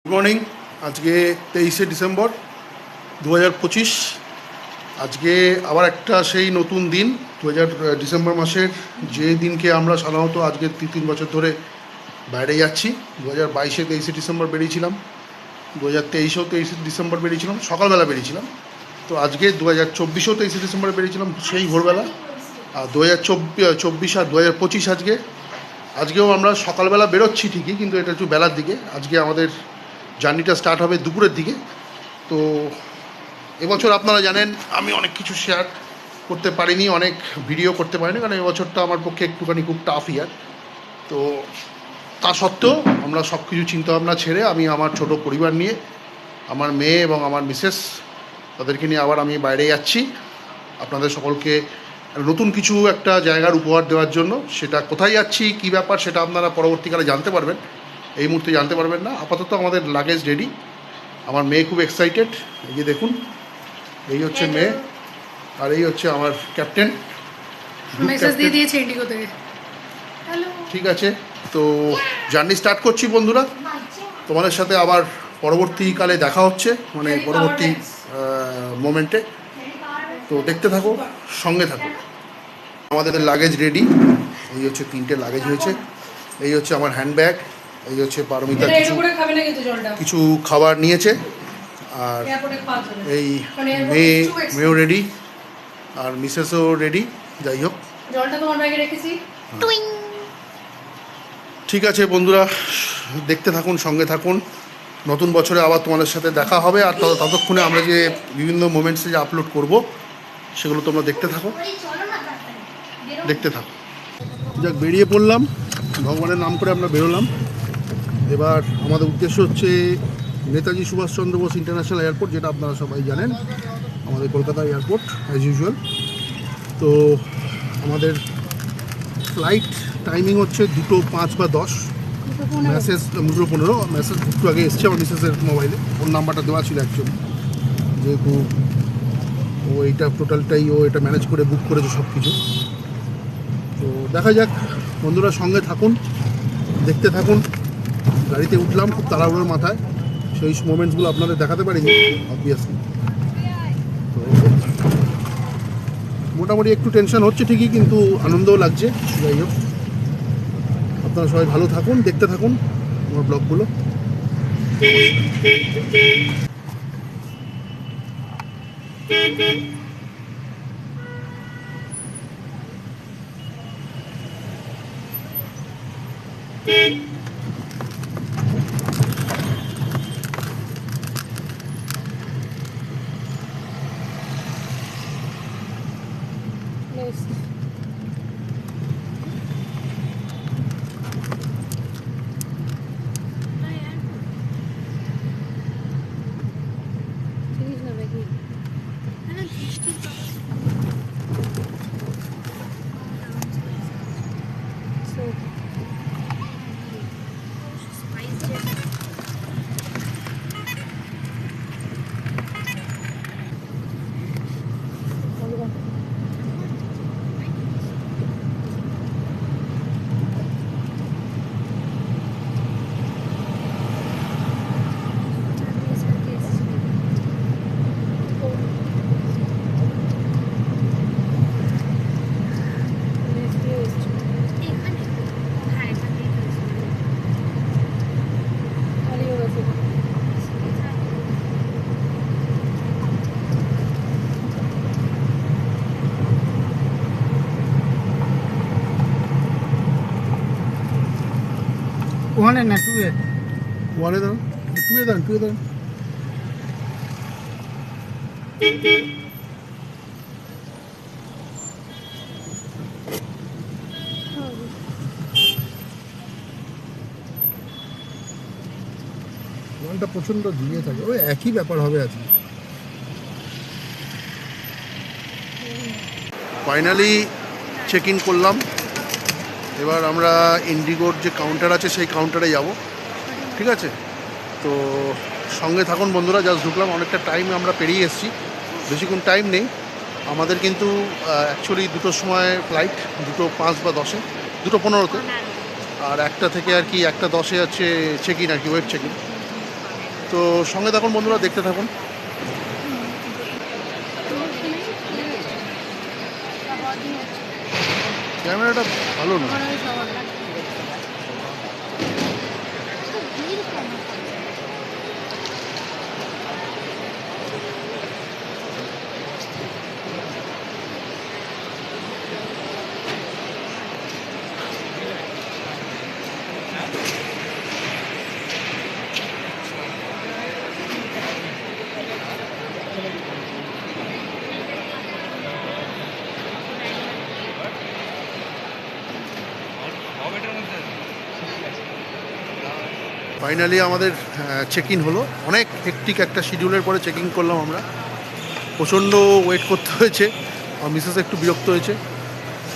Good morning. আজকে 23শে December 2025। আজকে আবার একটা সেই নতুন দিন। ডিসেম্বর মাসের যে দিনকে আমরা সাধারণত আজকে 3 বছর ধরে বাইরে যাচ্ছি। 2022-এ 23শে ডিসেম্বর বেরিয়েছিলাম, 2023-এও 23শে ডিসেম্বর বেরিয়েছিলাম, সকালবেলা বেরিয়েছিলাম। তো আজকে 2024-এও 23শে ডিসেম্বরে বেরিয়েছিলাম সেই ভোরবেলা। আর 2024 আর 2025 আজকেও আমরা সকালবেলা বেরোচ্ছি ঠিকই, কিন্তু এটা একটু বেলার দিকে। আজকে আমাদের জার্নিটা স্টার্ট হবে দুপুরের দিকে। তো এবছর আপনারা জানেন আমি অনেক কিছু শেয়ার করতে পারিনি, অনেক ভিডিও করতে পারিনি, কারণ এবছরটা আমার পক্ষে একটুখানি খুব টাফ ইয়ার। তো তা সত্ত্বেও আমরা সব কিছু চিন্তাভাবনা ছেড়ে আমি আমার ছোট পরিবার নিয়ে, আমার মেয়ে এবং আমার মিসেস, তাদেরকে নিয়ে আবার আমি বাইরে যাচ্ছি আপনাদের সকলকে নতুন কিছু একটা জায়গার উপহার দেওয়ার জন্য। সেটা কোথায় যাচ্ছি, কী ব্যাপার, সেটা আপনারা পরবর্তীকালে জানতে পারবেন, এই মুহূর্তে জানতে পারবেন না। আপাতত আমাদের লাগেজ রেডি। আমার মেয়ে খুব এক্সাইটেড। এই যে দেখুন, এই হচ্ছে মেয়ে, আর এই হচ্ছে আমার ক্যাপ্টেন। মেসেজ দিয়ে দিয়েছে ইন্ডিগো থেকে। ঠিক আছে, তো জার্নি স্টার্ট করছি বন্ধুরা। তোমাদের সাথে আবার পরবর্তীকালে দেখা হচ্ছে, মানে পরবর্তী মোমেন্টে। তো দেখতে থাকো, সঙ্গে থাকো। আমাদের লাগেজ রেডি। এই হচ্ছে 3টে লাগেজ হয়েছে। এই হচ্ছে আমার হ্যান্ডব্যাগ। এই হচ্ছে পারমিতা কিছু খাবার নিয়েছে। আর এই মেয়েও রেডি, আর মিসেসও রেডি। যাই হোক, ঠিক আছে বন্ধুরা, দেখতে থাকুন, সঙ্গে থাকুন। নতুন বছরে আবার তোমাদের সাথে দেখা হবে। আর ততক্ষণে আমরা যে বিভিন্ন মোমেন্টসে যে আপলোড করব সেগুলো তোমরা দেখতে থাকো। যাক, বেরিয়ে পড়লাম, ভগবানের নাম করে আমরা বেরোলাম। এবার আমাদের উদ্দেশ্য হচ্ছে নেতাজি সুভাষচন্দ্র বোস ইন্টারন্যাশনাল এয়ারপোর্ট, যেটা আপনারা সবাই জানেন, আমাদের কলকাতা এয়ারপোর্ট অ্যাজ ইউজুয়াল। তো আমাদের ফ্লাইট টাইমিং হচ্ছে 2:05 বা 10। মেসেজ 2:15, মেসেজ একটু আগে এসছে আমার মিসেসের মোবাইলে। ওর নাম্বারটা দেওয়া ছিল অ্যাকচুয়ালি, যেহেতু ও এইটা টোটালটাই ও এটা ম্যানেজ করে বুক করেছে সব কিছু। তো দেখা যাক বন্ধুরা, সঙ্গে থাকুন, দেখতে থাকুন। গাড়িতে উঠলাম খুব তাড়াহুড়োর মাথায়, সেই মোমেন্টসগুলো আপনাদের দেখাতে পারিনি অবভিয়াসলি। তো মোটামুটি একটু টেনশন হচ্ছে ঠিকই, কিন্তু আনন্দও লাগছে। যাই হোক, আপনারা সবাই ভালো থাকুন, দেখতে থাকুন আমার ব্লগগুলো। ওখানে না, টুয়ে ওয়ানে দাঁড়ান, টুয়ে দাঁড়ান। ওয়ানটা প্রচণ্ড দিয়ে থাকে, ওই একই ব্যাপার হবে আজকে। ফাইনালি চেক ইন করলাম। এবার আমরা ইন্ডিগোর যে কাউন্টার আছে সেই কাউন্টারে যাব, ঠিক আছে? তো সঙ্গে থাকুন বন্ধুরা। জাস্ট ঢুকলাম, অনেকটা টাইম আমরা পেরিয়ে এসেছি, বেশিক্ষণ টাইম নেই আমাদের। কিন্তু অ্যাকচুয়ালি 2টোর সময় ফ্লাইট, 2:05 বা 10-এ, 2:15-তে। আর 1টা থেকে আর কি 1টা 10-এ আছে চেক ইন, আর কি ওয়েব চেক ইন। তো সঙ্গে থাকুন বন্ধুরা, দেখতে থাকুন। ক্যামেরাটা ভালো না। ফাইনালি আমাদের চেক ইন হলো। অনেক হেক্টিক একটা শিডিউলের পরে চেক ইন করলাম আমরা। প্রচণ্ড ওয়েট করতে হয়েছে, আর মিসেস একটু বিরক্ত হয়েছে।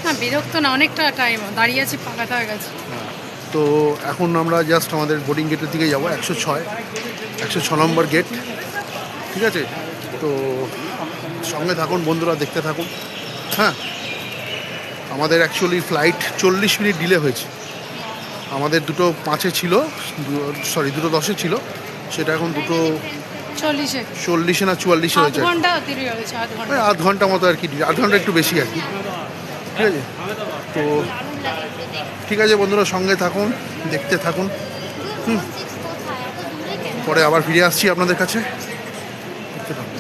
না বিরক্ত না, অনেকটা টাইম দাঁড়িয়ে আছি, পাকাটা হয়ে গেছে। তো এখন আমরা জাস্ট আমাদের বোর্ডিং গেটের দিকে যাবো, 106 নম্বর গেট। ঠিক আছে, তো সঙ্গে থাকুন বন্ধুরা, দেখতে থাকুন। হ্যাঁ, আমাদের অ্যাকচুয়ালি ফ্লাইট 40 মিনিট ডিলে হয়েছে। আমাদের 2:05 ছিল, 2:10 ছিল, সেটা এখন 2:40 না 44 হয়েছে। আধ ঘন্টা মতো আর কি, আধ ঘন্টা একটু বেশি আর কি। ঠিক আছে, তো ঠিক আছে বন্ধুরা, সঙ্গে থাকুন, দেখতে থাকুন। পরে আবার ফিরে আসছি আপনাদের কাছে। দেখতে থাকুন।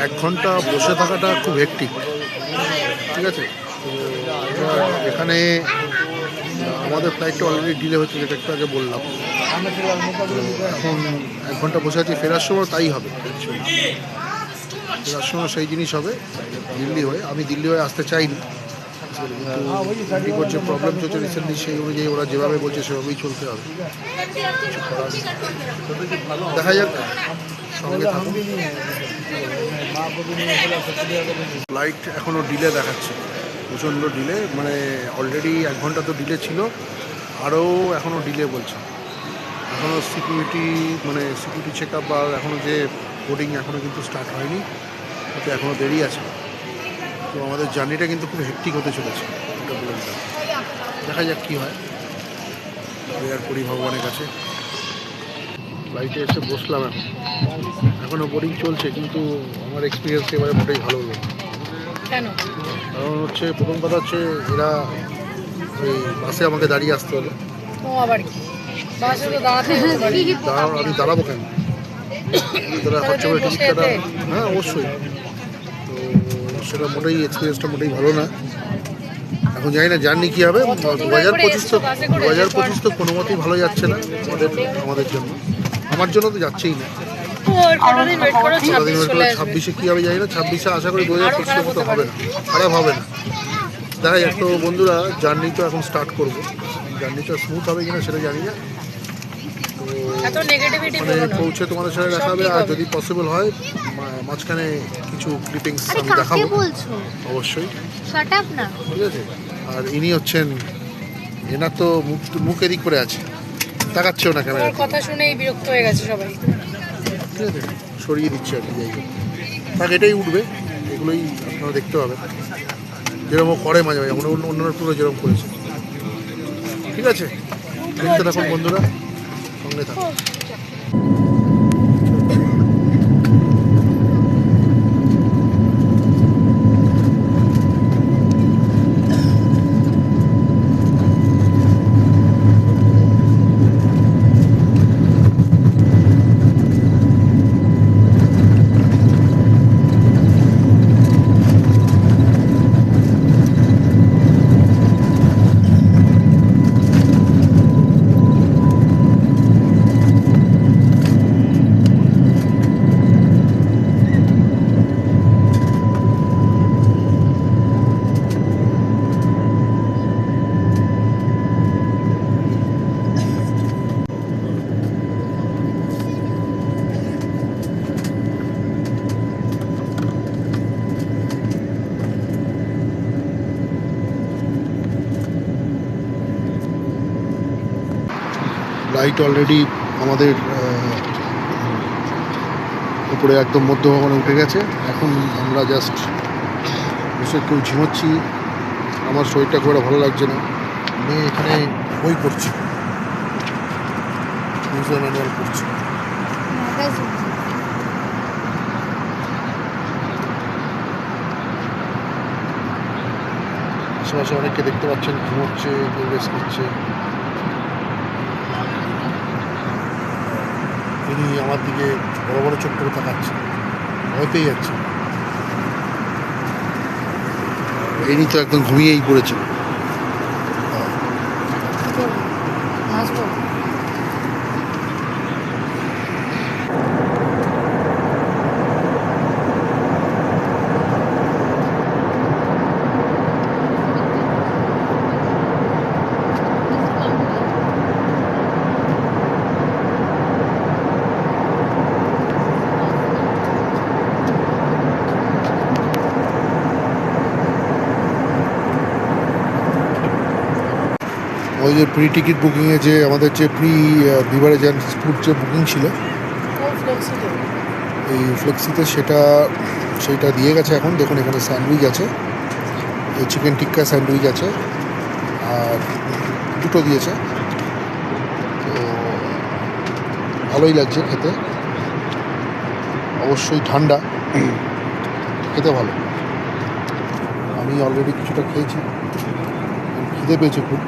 এক ঘন্টা বসে থাকাটা খুব হেক্টিক। ঠিক আছে, তো এখানে আমাদের ফ্লাইটটা অলরেডি ডিলে হচ্ছে, যেটা একটু আগে বললাম। এখন 1 ঘন্টা বসে আছি, ফেরার সময় তাই হবে। ফেরার সময় সেই জিনিস হবে দিল্লি হয়ে। আমি দিল্লি হয়ে আসতে চাইনি, কিন্তু যে প্রবলেম চলছে রিসেন্টলি, সেই অনুযায়ী ওরা যেভাবে বলছে সেভাবেই চলতে হবে। দেখা যাক, সঙ্গে থাকুন। ফ্লাইট এখনও ডিলে দেখাচ্ছে, প্রচণ্ড ডিলে। মানে অলরেডি 1 ঘন্টা তো ডিলে ছিল, আরও এখনও ডিলে বলছে। এখনও সিকিউরিটি চেক আপ বা এখনও যে বোর্ডিং এখনও কিন্তু স্টার্ট হয়নি, ওতে এখনও দেরি আছে। তো আমাদের জার্নিটা কিন্তু খুব হেক্টিক হতে চলেছে, এটা বলে দিলাম। দেখা যাক কী হয়, প্রেয়ার করি ভগবানের কাছে। ফ্লাইটে এসে বসলাম, এখনও বোর্ডিং চলছে, কিন্তু আমার এক্সপিরিয়েন্স এবারে মোটেই ভালো হলো। কেন? কারণ হচ্ছে, প্রথম কথা হচ্ছে, এরা ওই বাসে আমাকে দাঁড়িয়ে আসতে হলো। ও আবার কি, বাসে তো দাঁড়াতে আমি দাঁড়াবো কেন? তারা খরচা করে টিকিট কাটা। হ্যাঁ অবশ্যই। তো সেটা মোটেই, এক্সপিরিয়েন্সটা মোটেই ভালো না। এখন জানি না জার্নি কী হবে। 2025 তো কোনো মতেই ভালো যাচ্ছে না আমাদের জন্য। আমার জন্য তো যাচ্ছেই না। 26-এ কী হবে জানি না। 26-এ আশা করি 2025-এর মতো হবে না, খারাপ হবে না। দেখা যাক। তো বন্ধুরা, জার্নি তো এখন স্টার্ট করবো। জার্নিটা স্মুথ হবে কিনা সেটা জানি না। তো মানে পৌঁছে তোমাদের সাথে দেখা হবে, আর যদি পসিবল হয় মাঝখানে কিছু ক্লিপিংস আমি দেখাবো অবশ্যই। ঠিক আছে। আর ইনি হচ্ছেন, এনার তো মুখ এদিক করে আছে, তাকাচ্ছেও না ক্যামেরা। কথা শুনেই বিরক্ত হয়ে গেছে সবাই। ঠিক আছে, সরিয়ে দিচ্ছে আর কি। যাই হোক, তাকে এটাই উঠবে, এগুলোই আপনারা দেখতে পাবেন, যেরকম করে মাঝে মাঝে অন্যান্য টুরে যেরকম করেছে। ঠিক আছে, দেখতে থাকুন বন্ধুরা, সঙ্গে থাকুন। লাইট অলরেডি আমাদের উপরে একদম মধ্যভবনে উঠে গেছে। এখন আমরা জাস্ট বসে কেউ ঝিমোচ্ছি। আমার শরীরটা খুব একটা ভালো লাগছে না। মেয়ে এখানে বই পড়ছি, ইউজার ম্যানুয়াল পড়ছি। আশেপাশে অনেককে দেখতে পাচ্ছেন ঘুমোচ্ছে, কেউ রেস্ট নিচ্ছে। তিনি আমার দিকে বড় বড় চোখ করে তাকাচ্ছে, ভয় পেয়ে যাচ্ছে। ইনি তো একদম ঘুমিয়েই পড়েছে। ওই যে প্রি টিকিট বুকিংয়ে যে আমাদের যে প্রি বিভারেজ অ্যান্ড ফুড যে বুকিং ছিল এই ফ্লেক্সিতে, সেইটা দিয়ে গেছে। এখন দেখুন এখানে স্যান্ডউইচ আছে, এই চিকেন টিক্কা স্যান্ডউইচ আছে, আর দুটো দিয়েছে। তো ভালোই লাগছে খেতে, অবশ্যই ঠান্ডা, খেতে ভালো। আমি অলরেডি কিছুটা খেয়েছি, খিদে পেয়েছে খুব।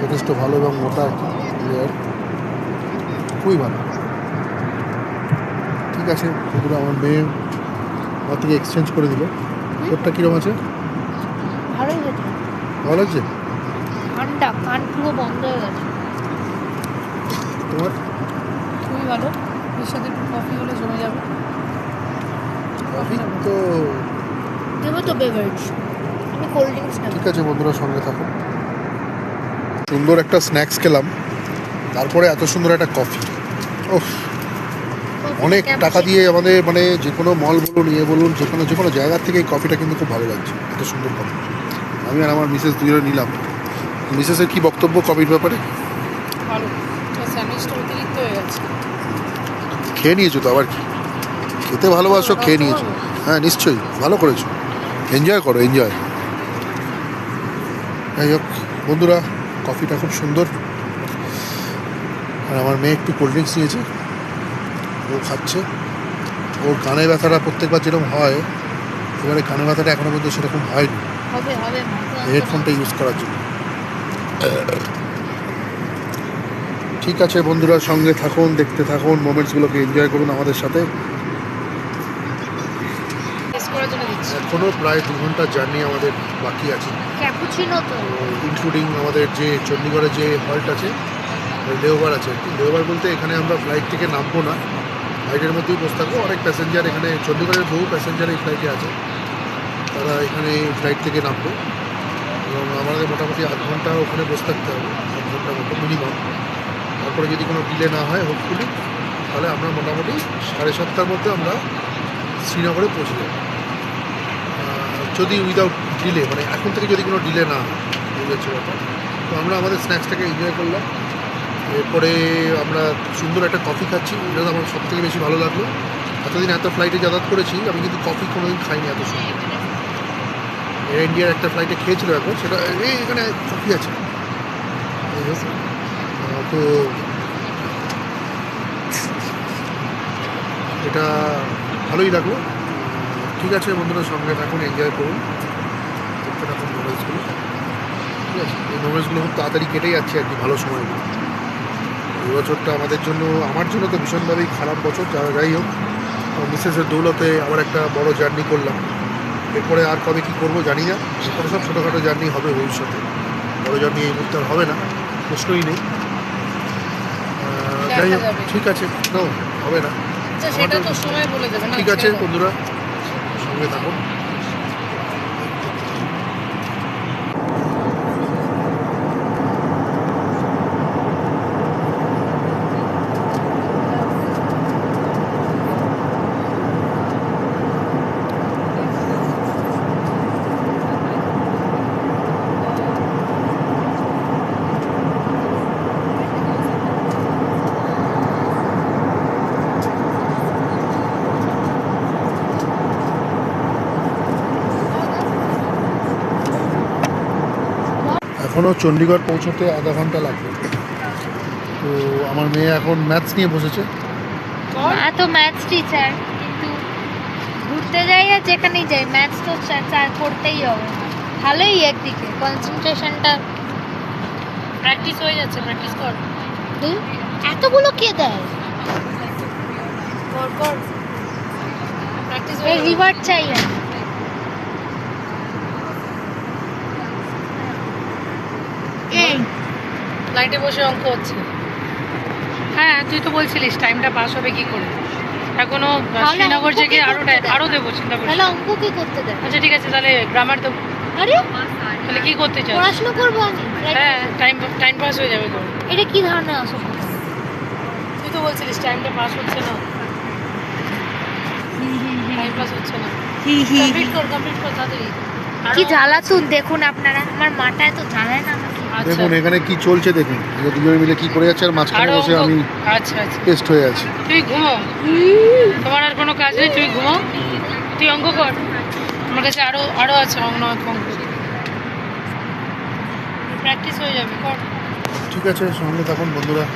যথেষ্ট ভালো এবং মোটা আর কি, লেয়ার খুবই ভালো। ঠিক আছে এগুলো আমার মেয়ে আমার থেকে এক্সচেঞ্জ করে দিল। তোরটা কীরকম আছে? ভালোই হয়েছে, ভালো লাগছে? ঠান্ডা, কান পুরো বন্ধ হয়ে গেছে। তোমার? খুবই ভালো, এর সাথে একটু কফি হলে জমে যাবে। কফি তো দেবো তো বেভারেজ, আমি কোল্ড ড্রিঙ্কস নেব। ঠিক আছে বন্ধুরা, সঙ্গে থাকুন। সুন্দর একটা স্ন্যাক্স খেলাম, তারপরে এত সুন্দর একটা কফি। ওহ, অনেক টাকা দিয়ে আমাদের মানে যে কোনো মল বলুন, বলুন, যে কোনো জায়গার থেকে এই কফিটা কিন্তু খুব ভালো লাগছে। এত সুন্দর কফি। আমি আর আমার মিসেস দুজনে নিলাম। মিসেসের কি বক্তব্য কফির ব্যাপারে? ভালো, স্যান্ডউইচটা অতিরিক্ত হয়ে গেছে। খেয়ে নিয়েছো তো, আবার কি? খেতে ভালোবাসো, খেয়ে নিয়েছো। হ্যাঁ নিশ্চয়ই, ভালো করেছো। এনজয় করো, এনজয়। যাই হোক বন্ধুরা, কফিটা খুব সুন্দর। আর আমার মেয়ে একটু কোল্ড ড্রিঙ্কস নিয়েছে, ও খাচ্ছে। ওর কানে ব্যথাটা প্রত্যেকবার যেরকম হয়, এবারে কানে ব্যথাটা এখনো পর্যন্ত সেরকম হয়নি, হবে হবে হেডফোনটা ইউজ করার জন্য। ঠিক আছে বন্ধুরা, সঙ্গে থাকুন, দেখতে থাকুন, মোমেন্টসগুলোকে এনজয় করুন আমাদের সাথে। টেস্ট করার জন্য দিচ্ছি। এখনও প্রায় 2 ঘন্টা জার্নি আমাদের বাকি আছে, ক্যাপুচিনো তো ইনক্লুডিং আমাদের যে চণ্ডীগড়ে যে হল্ট আছে, লেওবার আছে। লেওবার বলতে এখানে আমরা ফ্লাইট থেকে নামবো না, ফ্লাইটের মধ্যেই বসে থাকবো। অনেক প্যাসেঞ্জার এখানে, চণ্ডীগড়ের বহু প্যাসেঞ্জার এই ফ্লাইটে আছে, তারা এখানে ফ্লাইট থেকে নামবে এবং আমাদের মোটামুটি 8 ঘন্টা ওখানে বসে থাকতে হবে, 8 ঘন্টার মতো মিনিমাম। তারপরে যদি কোনো ডিলে না হয় হোপফুলি, তাহলে আমরা মোটামুটি 7:30টার মধ্যে আমরা শ্রীনগরে পৌঁছে যাব। যদি উইদাউট ডিলে, মানে এখন থেকে যদি কোনো ডিলে না হয়, এই হচ্ছে ব্যাপার। তো আমরা আমাদের স্ন্যাক্সটাকে এনজয় করলাম। এরপরে আমরা সুন্দর একটা কফি খাচ্ছি, এটা আমার সবথেকে বেশি ভালো লাগলো। এতদিন এত ফ্লাইটে যাতায়াত করেছি, আমি কিন্তু কফি কোনোদিন খাইনি এত সুন্দর। এয়ার ইন্ডিয়ার একটা ফ্লাইটে খেয়েছিল এখন, সেটা এখানে কফি আছে। তো এটা ভালোই লাগলো। ঠিক আছে বন্ধুরা, সঙ্গে থাকুন, এনজয় করুন, দেখতে থাকুন মোমেন্টসগুলো। ঠিক আছে, এই মোমেন্টসগুলো খুব তাড়াতাড়ি কেটে যাচ্ছে আর কি, ভালো সময়। এই বছরটা আমাদের জন্য, আমার জন্য তো ভীষণভাবেই খারাপ বছর। যাই হোক, মিসেসের দৌলতে আবার একটা বড় জার্নি করলাম। এরপরে আর কবে কী করবো জানি না। এরপরে সব ছোটোখাটো জার্নি হবে ভবিষ্যতে, বড় জার্নি এই মুহূর্তে আর হবে না, প্রশ্নই নেই। যাই হোক, ঠিক আছে, না হবে না, আচ্ছা, সেটা তো সময় বলে দেবে না। ঠিক আছে বন্ধুরা, সঙ্গে থাকুন। এখনও চণ্ডীগড় পৌঁছতে আধা ঘন্টা লাগবে। তো আমার মেয়ে এখন ম্যাথস নিয়ে বসেছে। মা তো ম্যাথস টিচার, কিন্তু ঘুরতে যাই আর যেখানেই যাই ম্যাথস তো করতেই হবে। ভালোই একদিকে, কনসেন্ট্রেশনটা। প্র্যাকটিস হয়ে যাচ্ছে, প্র্যাকটিস কর। এতগুলো কে দেয়? কর কর, প্র্যাকটিস এর রিওয়ার্ড চাই আমি। এই লাইটে বসে অঙ্ক হচ্ছে। হ্যাঁ, তুই তো বলছিলিস টাইমটা পাস হবে কি করে। এখনো তাহলে শ্রীনগর অঙ্ক থেকে কি আরো করতে দেয়? আরো দেবো, চিন্তা করিস তাহলে না। অঙ্ক কি করতে দেয়? আচ্ছা ঠিক আছে, তাহলে গ্রামার দেবো। আরে তাহলে কি করতে চাস? পড়াশোনা করবো আমি। হ্যাঁ, টাইম পাস হয়ে যাবে তোর। এটা কি ধরনের অসুবিধা? তুই তো বলছিলিস টাইমটা পাস হচ্ছে না, টাইম পাস হচ্ছে না। কমপ্লিট কর তাড়াতাড়ি। কি জ্বালাতুন দেখুন আপনারা, আমার মাটা এত জ্বালায় না আমাকে। আচ্ছা, দেখুন এখানে কি চলছে দেখুন, এরা দুজনে মিলে কি করে যাচ্ছে আর মাঝখানে আরো বসে অঙ্ক। আমি আচ্ছা আচ্ছা, টেস্ট হয়ে আছি। তুই ঘুমো, তোমার আর কোনো কাজ নেই, তুই ঘুমো, তুই অঙ্ক কর। আমার কাছে আরো আরো আছে অঙ্ক প্র্যাকটিস হয়ে যাবে, কর। ঠিক আছে, সঙ্গে থাকুন বন্ধুরা।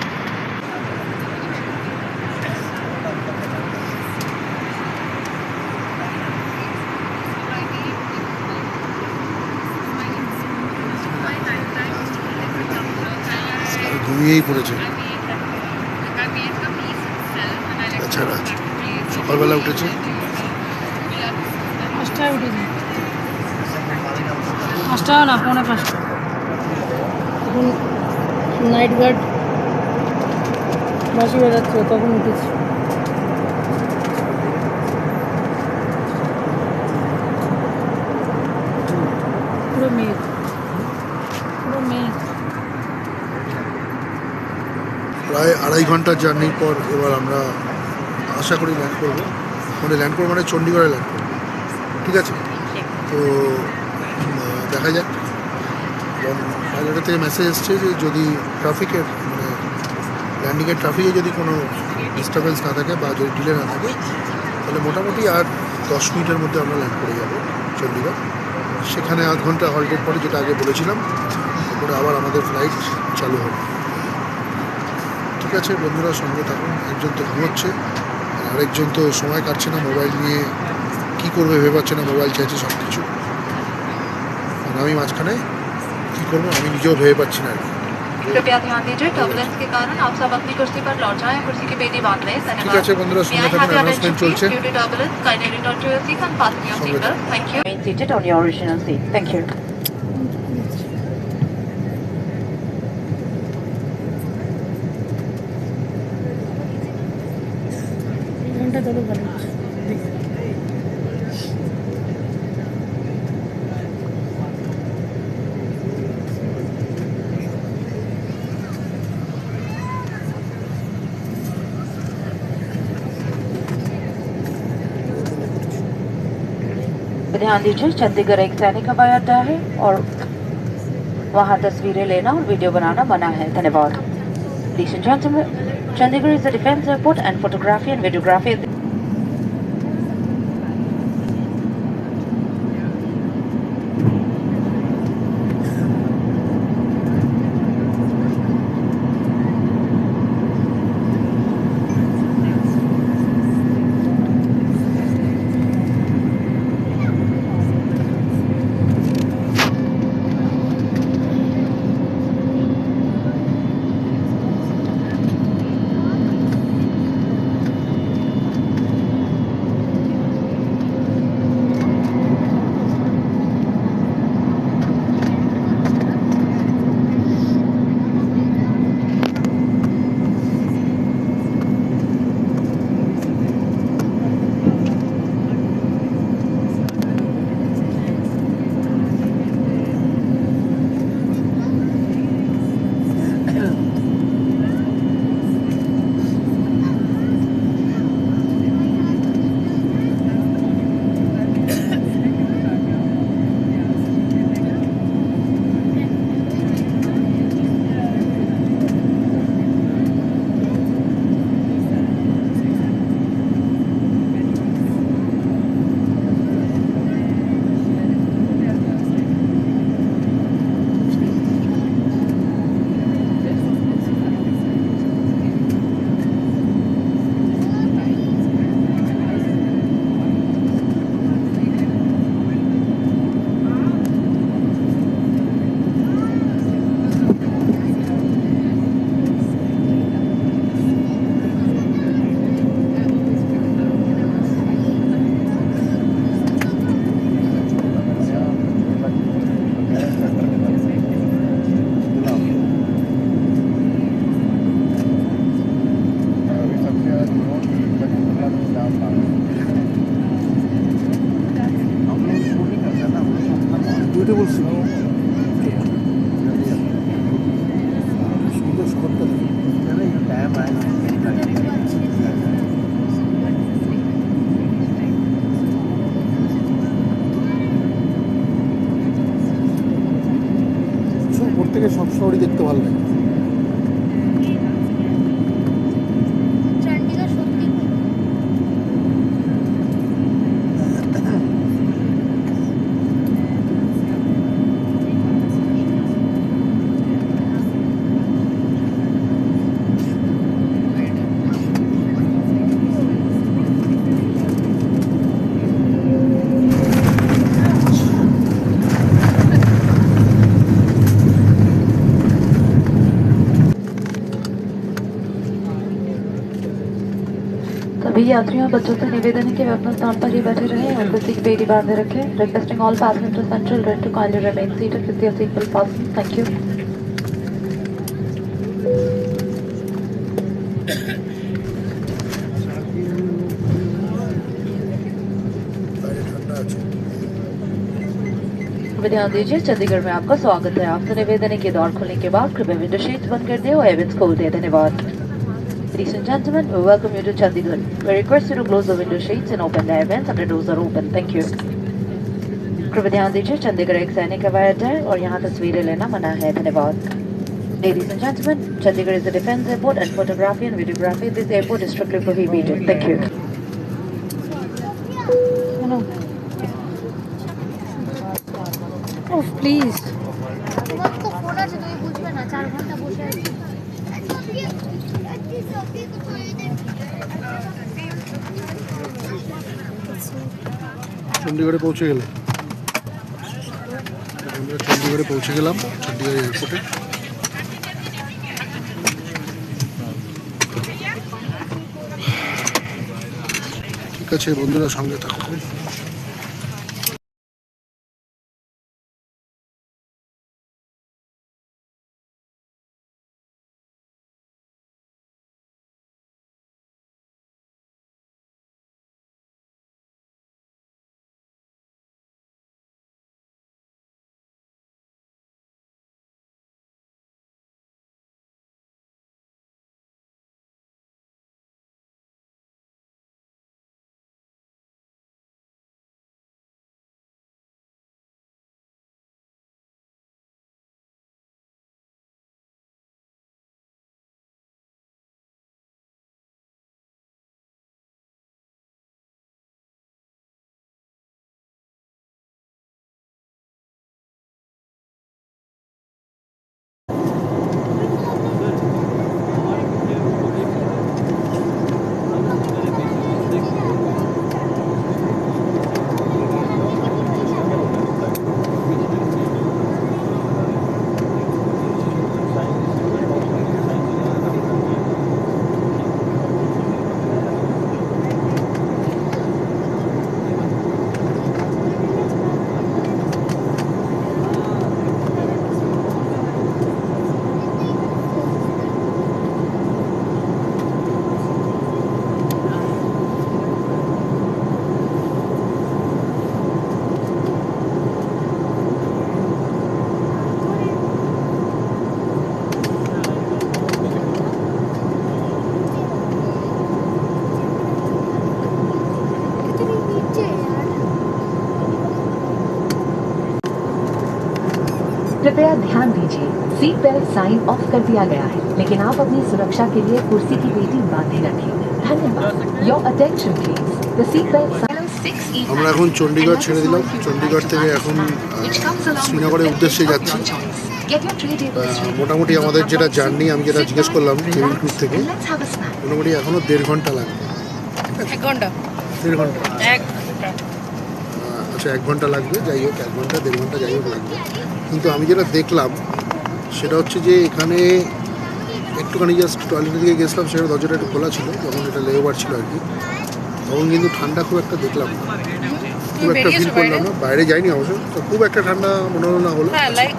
ঘুমিয়েই পড়েছে তাছাড়া সকালবেলা উঠেছে। পাঁচটায় উঠেছি, পাঁচটা না, পৌনে পাঁচটা। তখন নাইট গার্ড বাসি বাজাচ্ছে, তখন উঠেছি। পুরো মেঘ, পুরো মেঘ। প্রায় 2.5 ঘন্টার জার্নির পর এবার আমরা আশা করি ল্যান্ড করবো। ল্যান্ড করবো মানে চণ্ডীগড়ে ল্যান্ড করবো। ঠিক আছে, তো দেখা যাক। এবং পাইলটের থেকে মেসেজ এসছে যে যদি ট্রাফিকের ল্যান্ডিংয়ের ট্রাফিকে যদি কোনো ডিস্টারবেন্স না থাকে বা যদি ডিলে না থাকে, তাহলে মোটামুটি আর 10 মিনিটের মধ্যে আমরা ল্যান্ড করে যাব চণ্ডীগড়। সেখানে আধ ঘন্টা হল্টের পরে, যেটা আগে বলেছিলাম, তারপরে আবার আমাদের ফ্লাইট চালু হবে। ঠিক আছে বন্ধুরা, সঙ্গে থাকুন। একজন তো ঘুমোচ্ছে, আরেকজন তো সময় কাটছে না, মোবাইল নিয়ে কী করবে ভেবে পাচ্ছে না, মোবাইল চাইছে সব কিছু। আর আমি মাঝখানে কী করবো আমি নিজেও ভেবে পাচ্ছি না আর কি। कृपया ध्यान दीजिए, टर्बुलेंस के कारण आप सब अपनी कुर्सी पर लौट जाएं, कुर्सी की पेटी बांध लें। ঠিক আছে বন্ধুরা, সঙ্গে থাকুন, অ্যানাউন্সমেন্ট চলছে। Due to turbulence, kindly return to your seat and fasten your Songwe seatbelt. Thank you. Remain seated on your original seat. Thank you. ঘন্টা ধরে ভালো। ध्यान दीजिए, चंडीगढ़ एक सैनिक हवाई अड्डा है और वहाँ तस्वीरें लेना और वीडियो बनाना मना है। धन्यवाद। Ladies and gentlemen, Chandigarh is a defense airport and photography and videography beautiful city. সুন্দর শহরটা দেখুন। উপর থেকে সব শহরই দেখতে ভালো লাগে। চণ্ডীগড় সত্যি सभी यात्रियों और बच्चों से निवेदन है कि वे अपने स्थान पर ही बैठे रहें और किसी की बेड़ी बांधे रखें। Requesting all passengers and children to kindly remain seated with your seatbelt fastened. Thank you. বাইরে ঠান্ডা আছে। कृपया ध्यान दीजिए, चंडीगढ़ में आपका स्वागत है। आपसे निवेदन है कि द्वार खुलने के बाद कृपया विंडो शीट्स बंद कर दें और एविंस खोल दें। धन्यवाद। Ladies and gentlemen, we welcome you to Chandigarh. We request you to close the window shades and open the air vents and the doors are open. Thank you. कृपया ध्यान दीजिए, चंडीगढ़ एक सैनिक हवाई अड्डा है और यहाँ तस्वीरें लेना मना है। धन्यवाद। Ladies and gentlemen, Chandigarh is a defense airport and photography and videography at this airport is strictly prohibited. Thank you. ও প্লিজ তোমার তো ফোন আছে, তুমি বুঝবে না, 4 ঘন্টা বসে আছি। চণ্ডীগড়ে পৌঁছে গেলাম। আমরা চণ্ডীগড়ে পৌঁছে গেলাম, চণ্ডীগড় এয়ারপোর্টে। ঠিক আছে বন্ধুরা, সঙ্গে থাকুন। कृपया ध्यान दीजिए, सीट बेल्ट साइन ऑफ कर दिया गया है, लेकिन आप अपनी सुरक्षा के लिए कुर्सी की पेटी बांधे रखें। धन्यवाद। Your attention please. The seat belt sign আমরা এখন চণ্ডীগড় ছেড়ে দিলাম। চণ্ডীগড় থেকে এখন শ্রীনগরের উদ্দেশ্যে যাচ্ছি। মোটামুটি আমাদের যেটা জার্নি, আমি যেটা জিজ্ঞেস করলাম কেবিন ক্রুজ থেকে, মোটামুটি এখনও 1.5 ঘন্টা লাগবে। 1 ঘন্টা 1.5 ঘন্টা, 1 ঘন্টা আচ্ছা 1 ঘন্টা লাগবে। যাই হোক, 1 ঘন্টা 1.5 ঘন্টা যাই হোক লাগবে। কিন্তু আমি যেটা দেখলাম সেটা হচ্ছে যে এখানে একটুখানি জাস্ট টয়লেটের দিকে গেছিলাম, সেটা দরজাটা একটু খোলা ছিল, যখন এটা লেওভার ছিল আর কি। তখন কিন্তু ঠান্ডা খুব একটা দেখলাম না, খুব একটা ফিল করলাম না। বাইরে যাইনি অবশ্য, তো খুব একটা ঠান্ডা মনে হলো না। হলো হ্যাঁ, লাইক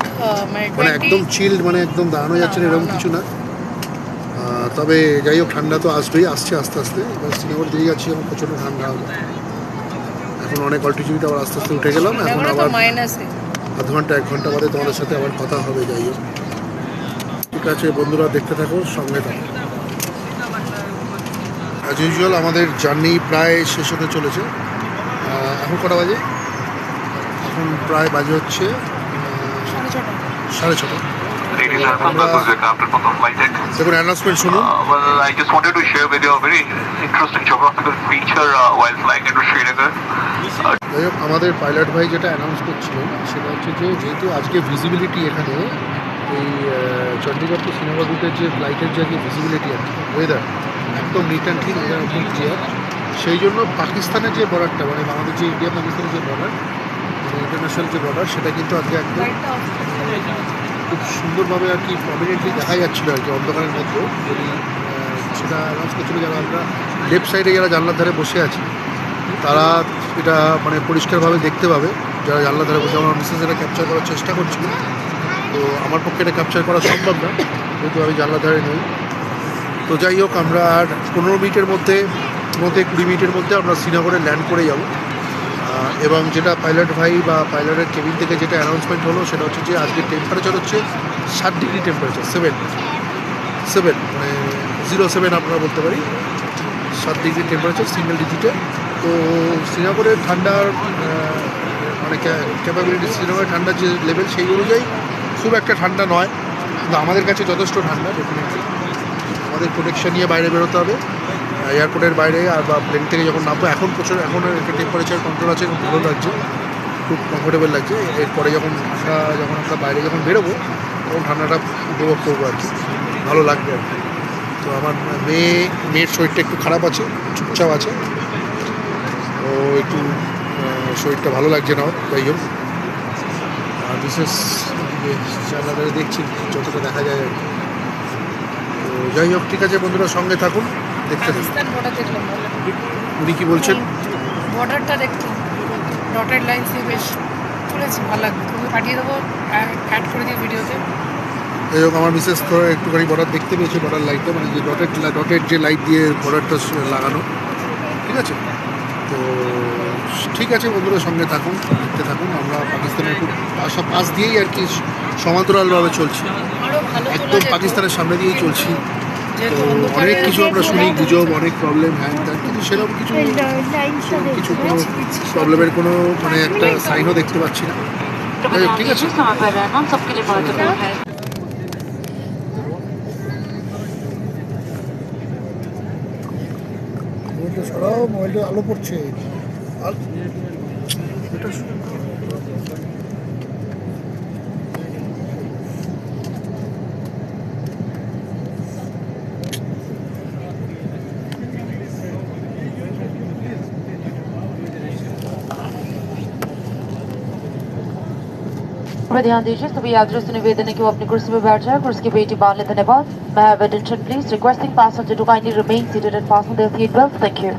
মানে একদম চিল্ড, মানে একদম দাঁড়ানো যাচ্ছে না এরকম কিছু না। তবে যাই হোক, ঠান্ডা তো আসবেই, আসছে আস্তে আস্তে। এবার শ্রীনগর দিয়ে যাচ্ছি, এখন প্রচণ্ড ঠান্ডা হবে। এখন অনেক অল্টিটিউড আবার আস্তে আস্তে উঠে গেলাম। এখন আবার মাইনাসে আধ ঘন্টা 1 ঘন্টা বাদে তোমাদের সাথে আবার কথা হবে। যাই হোক, ঠিক আছে বন্ধুরা, দেখতে থাকো, সঙ্গে থাকো। অ্যাজ ইউজুয়াল আমাদের জার্নি প্রায় শেষ হতে চলেছে। এখন কটা বাজে? এখন প্রায় বাজে হচ্ছে 6:30। Ladies and gentlemen, this is your captain from the flight deck. দেখুন অ্যানাউন্সমেন্ট শুনুন। Well, I just wanted to share with you a very interesting geographical feature while flying into Srinagar. যাই হোক, আমাদের পাইলট ভাই যেটা অ্যানাউন্স করছিলেন সেটা হচ্ছে যে যেহেতু আজকে ভিজিবিলিটি এখানে এই চণ্ডীগড় টু শ্রীনগর রুটের যে ফ্লাইটের যে ভিজিবিলিটি আর কি, ওয়েদার একদম নিট অ্যান্ড ক্লিন, ওয়েদার একদম ক্লিয়ার। সেই জন্য পাকিস্তানের যে বর্ডারটা, মানে আমাদের যে ইন্ডিয়া পাকিস্তানের যে বর্ডার, মানে ইন্টারন্যাশনাল যে বর্ডার, সেটা কিন্তু আজকে একদম খুব সুন্দরভাবে আর কি প্রমিনেন্টলি দেখা যাচ্ছিলো আর কি অন্ধকারের মধ্যেও। যদি সেটা অ্যানাউন্স করছিলো, যারা আমরা লেফট সাইডে যারা জানলার ধারে বসে আছি তারা এটা মানে পরিষ্কারভাবে দেখতে পাবে। যারা জানলার ধারে বসে, আমার মিসেস এটা ক্যাপচার করার চেষ্টা করছিল, তো আমার পক্ষে এটা ক্যাপচার করা সম্ভব না যেহেতু আমি জানলার ধারে নেই। তো যাই হোক, আমরা আর 15 মিনিটের মধ্যে 20 মিনিটের মধ্যে আমরা শ্রীনগরে ল্যান্ড করে যাব। এবং যেটা পাইলট ভাই বা পাইলটের কেবিন থেকে যেটা অ্যানাউন্সমেন্ট হলো সেটা হচ্ছে যে আজকে টেম্পারেচার হচ্ছে 7 ডিগ্রি টেম্পারেচার, 7 মানে 07 আপনারা বলতে পারি, 7 ডিগ্রি টেম্পারেচার সিঙ্গেল ডিজিটে। তো শ্রীনগরের ঠান্ডার মানে ক্যাপাবিলিটি, শ্রীনগরের ঠান্ডার যে লেভেল সেই অনুযায়ী খুব একটা ঠান্ডা নয়, কিন্তু আমাদের কাছে যথেষ্ট ঠান্ডা। ডেফিনেটলি আমাদের প্রোটেকশন নিয়ে বাইরে বেরোতে হবে, এয়ারপোর্টের বাইরে আর বা প্লেন থেকে যখন নামবো। এখন প্রচুর, এখন একটা টেম্পারেচার কন্ট্রোল আছে, খুব ভালো লাগছে, খুব কমফোর্টেবল লাগছে। এরপরে যখন আমরা বাইরে যখন বেরোবো তখন ঠান্ডাটা উপভোগ করবো আর কি, ভালো লাগবে আর কি। তো আমার মেয়ের শরীরটা একটু খারাপ আছে, চুপচাপ আছে, ও একটু শরীরটা ভালো লাগছে না। যাই হোক, আর বিশেষ জায়গাটা দেখছি যতটা দেখা যায় আর কি। তো যাই হোক, ঠিক আছে বন্ধুরা, সঙ্গে থাকুন, দেখতে থাকুন। পাকিস্তান বর্ডার দেখলাম, উনি কি বলছেন? বর্ডারটা দেখলাম, ডটেড লাইন দিয়ে বেশ চলেছে, ভালো লাগবে। তুমি পাঠিয়ে দেবো, অ্যাড করে দিয়ে ভিডিওতে। যাই হোক, আমার বিশেষ করে একটুখানি বর্ডার দেখতে পেয়েছি, বর্ডার লাইটটা মানে যে ডটেড যে লাইট দিয়ে বর্ডারটা লাগানো, ঠিক আছে। তো ঠিক আছে বন্ধুরা, সঙ্গে থাকুন, দেখতে থাকুন। আমরা পাকিস্তানের খুব পাশ দিয়েই আর কি সমান্তরালভাবে চলছি, আরও ভালো একদম পাকিস্তানের সামনে দিয়েই চলছি। যেহেতু তো অন্ধকারে অনেক কিছু আমরা শুনি, গুজব, অনেক প্রবলেম, হ্যাঁ ত্যান, কিন্তু সেরকম কিছু কোনো প্রবলেমের কোনো মানে একটা সাইনও দেখতে পাচ্ছি না। যাই হোক, ঠিক আছে। समय पर रहना सबके लिए महत्वपूर्ण है। মোবাইলটা সরাও, মোবাইলটা আলো পড়ছে। আর এটা कृपया ध्यान दीजिए, सभी यात्रियों से निवेदन है कि वो अपनी कुर्सी पर बैठ जाए, कुर्सी की पेटी बांध ले। धन्यवाद। May I have attention please, requesting passenger to kindly remain seated and fasten their seat belts. Thank you.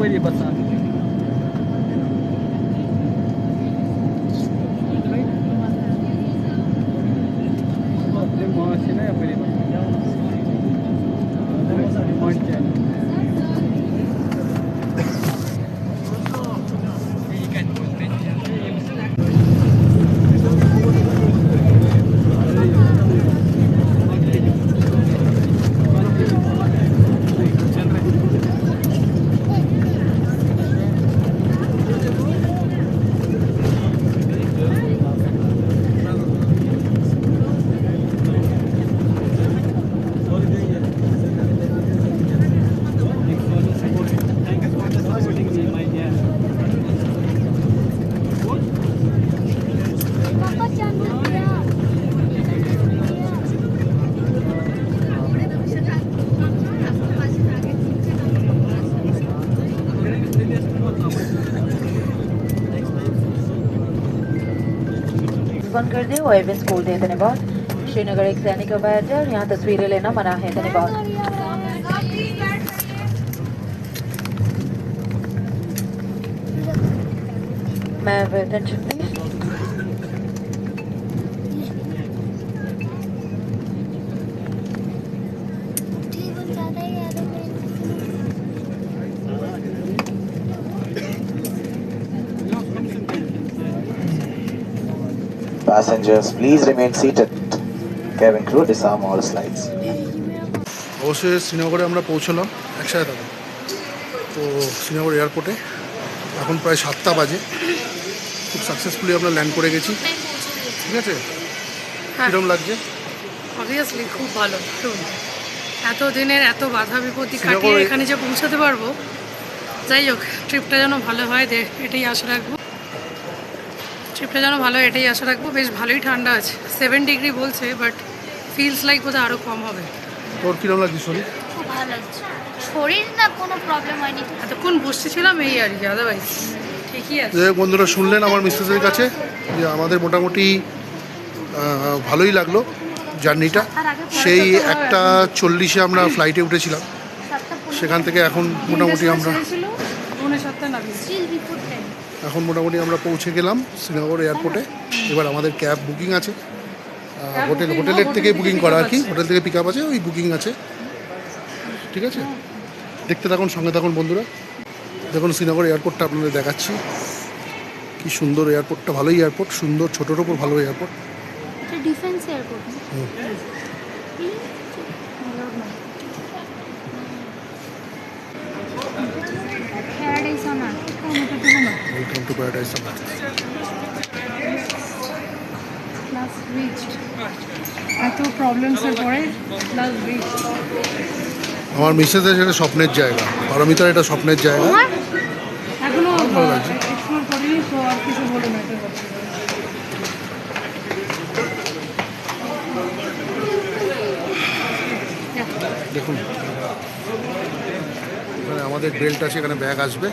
पहिली बसा बंद कर दे और एवरेस्ट खोल दे। धन्यवाद। श्रीनगर एक सैनिक हवाई अड्डा और यहाँ तस्वीरें लेना मना है। धन्यवाद। मैं attention please. Passengers, please remain seated. Cabin crew, disarm all slides. অবশ্যই শ্রীনগরে আমরা পৌঁছলাম একসাথে থাকো তো শ্রীনগর এয়ারপোর্টে এখন প্রায় 7টা বাজে খুব সাকসেসফুলি আমরা ল্যান্ড করে গেছি ঠিক আছে কীরকম লাগছে অবভিয়াসলি খুব ভালো খুব এত দিনের এত বাধা বিপত্তি কাটিয়ে শ্রীনগরে- এখানে যে পৌঁছাতে পারবো যাই হোক ট্রিপটা যেন ভালো হয় এটাই আশা রাখবো ট্রিপটা যেন ভালো হয় এটাই আশা রাখবো বেশ ভালোই ঠান্ডা আছে 7 ডিগ্রি বলছে বাট ফিলস লাইক বোধহয় আরও কম হবে তোর কীরকম লাগছে শরীর খুব ভালো লাগছে শরীর না কোনো প্রবলেম হয়নি এতক্ষণ বসতেছিলাম এই আর কি আদারওয়াইজ ঠিকই আছে যে বন্ধুরা শুনলেন আমার মিসেসের কাছে যে আমাদের মোটামুটি ভালোই লাগলো জার্নিটা সেই 1:40-এ আমরা ফ্লাইটে উঠেছিলাম সেখান থেকে এখন মোটামুটি আমরা স্টিল বিফোর 10 এখন মোটামুটি আমরা পৌঁছে গেলাম শ্রীনগর এয়ারপোর্টে এবার আমাদের ক্যাব বুকিং আছে হোটেলের থেকে বুকিং করা আর কি হোটেল থেকে পিক আপ আছে ওই বুকিং আছে ঠিক আছে দেখতে থাকুন সঙ্গে থাকুন বন্ধুরা দেখুন শ্রীনগর এয়ারপোর্টটা আপনাদের দেখাচ্ছি কি সুন্দর এয়ারপোর্টটা ভালোই এয়ারপোর্ট সুন্দর ছোটোর ওপর ভালো এয়ারপোর্ট এটা defence airport paradise on earth welcome to paradise on earth plus reached এত প্রবলেমসের পরে প্লাস রিচড আমার মিসেসের সেটা স্বপ্নের জায়গা পারমিতার এটা স্বপ্নের জায়গা এখনো ভালো লাগছে। এক্সপ্লোর করিনি তো আর কিছু বলে ম্যাটার করছে না। দেখুন এখানে আমাদের বেল্ট আছে এখানে ব্যাগ আসবে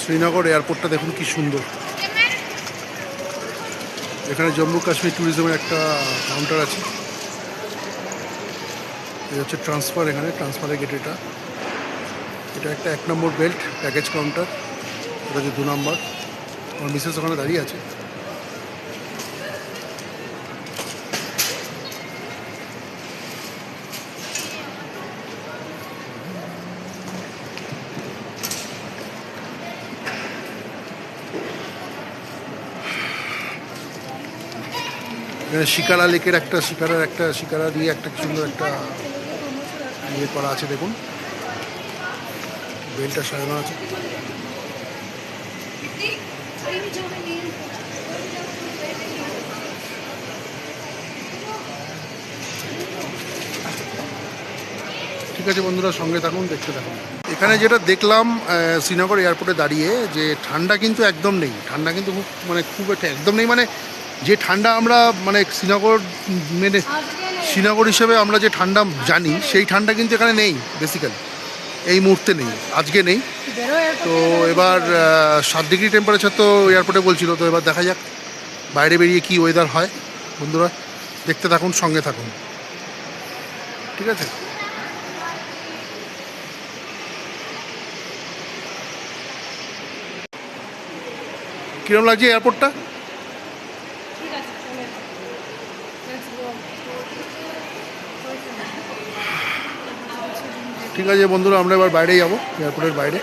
শ্রীনগর এয়ারপোর্টটা দেখুন কি সুন্দর এখানে জম্মু কাশ্মীর ট্যুরিজমের একটা কাউন্টার আছে এই হচ্ছে ট্রান্সফার এখানে ট্রান্সফারের গেট এটা একটা 1 নম্বর বেল্ট প্যাকেজ কাউন্টার এটা হচ্ছে 2 নম্বর আমার মিসেস ওখানে দাঁড়িয়ে আছে এখানে শিকারা লেকের একটা শিকারা দিয়ে একটা কি সুন্দর একটা ইয়ে করা আছে দেখুন বেলটা সাজানো আছে ঠিক ঠিক আছে বন্ধুরা, সঙ্গে থাকুন, দেখতে থাকুন। এখানে যেটা দেখলাম শ্রীনগর এয়ারপোর্টে দাঁড়িয়ে, যে ঠান্ডা কিন্তু একদম নেই। ঠান্ডা কিন্তু খুব একটা একদম নেই, মানে যে ঠান্ডা আমরা শ্রীনগর শ্রীনগর হিসেবে আমরা যে ঠান্ডা জানি, সেই ঠান্ডা কিন্তু এখানে নেই বেসিক্যালি, এই মুহূর্তে নেই, আজকে নেই। তো এবার 7 ডিগ্রি টেম্পারেচার তো এয়ারপোর্টে বলছিল। তো এবার দেখা যাক বাইরে বেরিয়ে কি ওয়েদার হয়। বন্ধুরা দেখতে থাকুন, সঙ্গে থাকুন, ঠিক আছে। কিরম লাগছে এয়ারপোর্টটা? ঠিক আছে বন্ধুরা, আমরা এবার বাইরে যাবো, এয়ারপোর্টের বাইরে।